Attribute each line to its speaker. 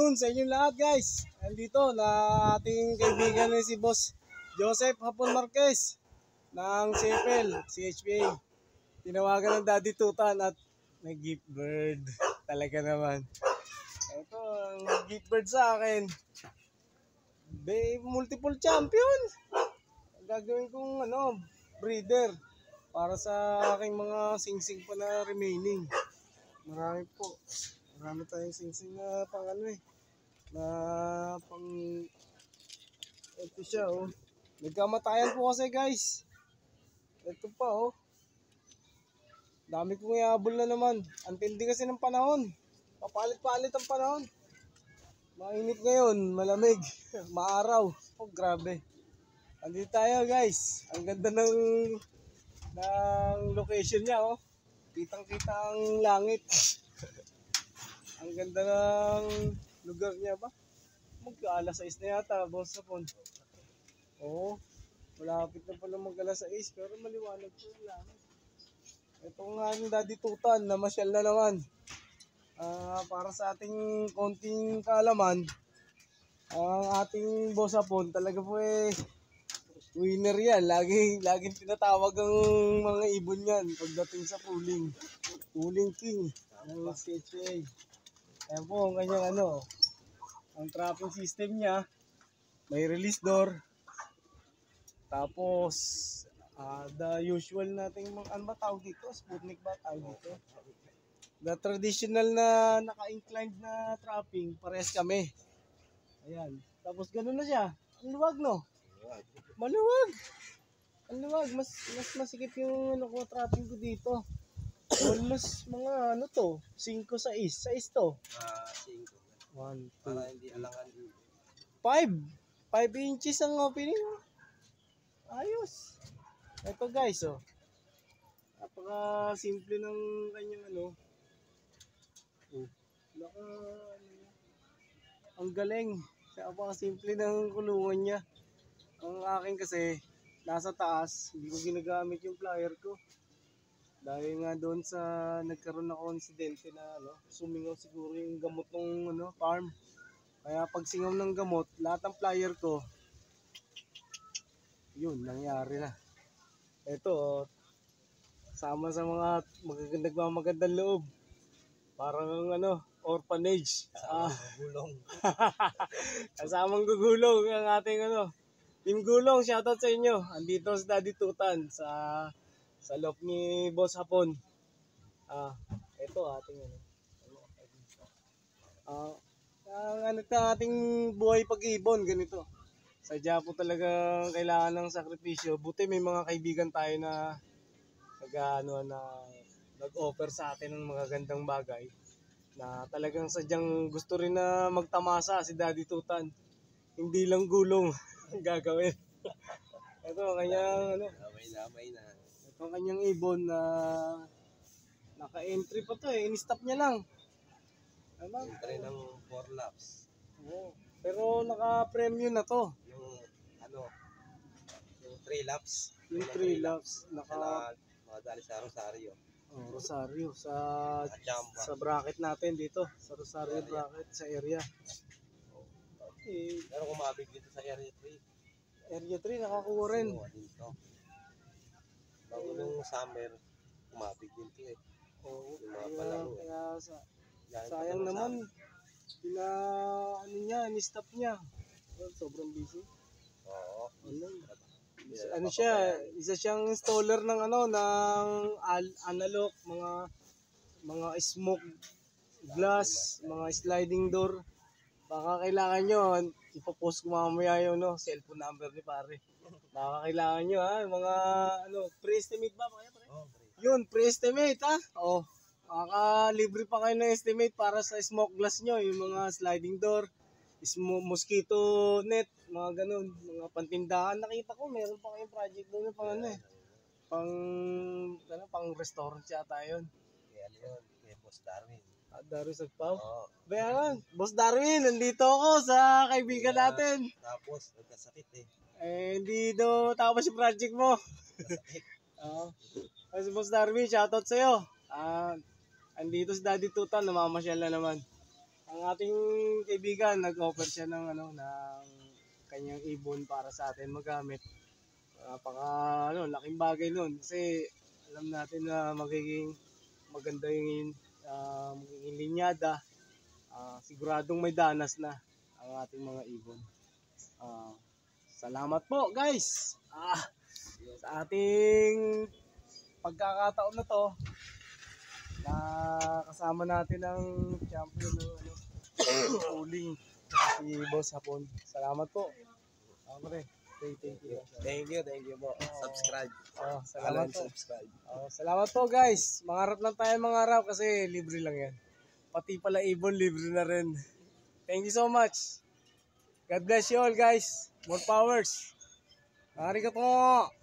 Speaker 1: afternoon sa inyo lahat guys. Andito na ating kaibigan na si Boss Joseph Hapon Marquez ng CFL, CHPA. Tinawagan ng Daddy Tutan at may gift bird. Talaga naman. Ito ang gift bird sa akin. Multiple champion. Gagawin kong breeder para sa aking mga singsing pa na remaining. Marami po. Marami tayong singsing na pang na pang ito siya Nagkamatayan po kasi guys. Ito pa Dami kong iabol na naman. Ang tindi kasi ng panahon. Papalit-palit ang panahon. Mainit ngayon, malamig, maaraw. Grabe. Andito tayo guys. Ang ganda ng location niya Kitang-kita ang langit. Ang ganda ng lugar niya ba? Mag-alas 6 na yata, Boss Hapon. Oo. Malapit na pala mag-alas 6 pero maliwanag po yung langit. Ito nga ang Daddy Tutan na masyal na naman. Para sa ating konting kaalaman, ang ating Boss Hapon talaga po winner yan. Laging tinatawag ang mga ibon yan pagdating sa pooling. Pooling king ng CHA. Ayan po ang kanyang ang trapping system niya. May release door. Tapos, the usual nating ano ba tawag dito? Sputnik ba tawag dito? The traditional na naka-inclined na trapping, parehas kami. Ayan. Tapos gano'n na siya. Ang luwag Maluwag. Ang luwag. Mas masikip yung trapping ko dito. Almost mga 5, 6 to. 5. 1, 2.
Speaker 2: Para hindi alangan.
Speaker 1: 5 inches ang opening. Ayos. Ito guys napaka simple ng kanyang ang galing. Napaka simple ng kulungan niya. Ang akin kasi nasa taas, hindi ko ginagamit yung flyer ko. Dahil nga doon sa nagkaroon ako insidente na sumingaw siguro yung gamot ng farm. Kaya pag singaw ng gamot, lahat ng flyer ko yun, nangyari na. Ito sama sa mga magagandang loob. Parang orphanage.
Speaker 2: Gulong.
Speaker 1: Kasamang gugulong ang ating Team Gulong, shoutout sa inyo. Andito si Daddy Tutan sa loob ni Boss Hapon. Ito ating ang ating buhay pag-ibon ganito. Sadya po talaga kailangan ng sakripisyo. Buti may mga kaibigan tayo na nag-offer sa atin ng mga gandang bagay na talagang sadyang gusto rin na magtamasa si Daddy Tutan. Hindi lang gulong ang gagawin. Ito ang kanyang
Speaker 2: Lamay na.
Speaker 1: Ito ang kanyang ibon na naka-entry pa to in-stop niya lang.
Speaker 2: Entry ng 4 laps.
Speaker 1: Oo. Pero naka-premium na to.
Speaker 2: Yung 3 laps.
Speaker 1: Yung 3 laps.
Speaker 2: Makadali sa Rosario.
Speaker 1: Rosario. Sa bracket natin dito. Sa Rosario bracket sa area.
Speaker 2: Pero kumabig dito sa Area 3.
Speaker 1: Area 3 nakakuha rin.
Speaker 2: Dito. Bago nung summer, kumabig din ito
Speaker 1: Oo.
Speaker 2: Yung mga palaro
Speaker 1: Sayang naman. Ni-stop niya. Sobrang busy.
Speaker 2: Oo.
Speaker 1: Isa siyang installer ng analog, mga smoke glass, mga sliding door. Baka kailangan nyo, ipopost ko mamaya yung cellphone number ni pare. Baka kailangan nyo mga pre-estimate ba? Yun, pre-estimate makakalibre pa kayo ng estimate para sa smoke glass nyo, yung mga sliding door, mosquito net, mga ganun, mga pantindahan. Nakita ko, meron pa kayong project doon pang restaurant yata yun.
Speaker 2: Kaya Boss Darwin.
Speaker 1: Darwin Sagpaw? Bayan, Boss Darwin, nandito ako sa kaibigan natin.
Speaker 2: Tapos, nagkasakit
Speaker 1: hindi daw tapos yung project mo. Kasi Boss Darwin, shoutout sa'yo. Andito si Daddy Tutan, namamasyal na naman. ang ating kaibigan nag-offer siya ng ng kanyang ibon para sa atin magamit. Laking bagay nun kasi alam natin na magiging maganda yung magiging linyada. Siguradong may danas na ang ating mga ibon. Salamat po guys sa ating pagkakataon na to na kasama natin ang champion ng uling si Boss Hapon. Salamat po.
Speaker 2: Thank you po. Subscribe.
Speaker 1: Salamat po.
Speaker 2: Subscribe.
Speaker 1: Salamat po guys. Mangarap lang tayo mangarap kasi libre lang yan. Pati pala ibon libre na rin. Thank you so much. God bless you all guys. More powers. Arigato.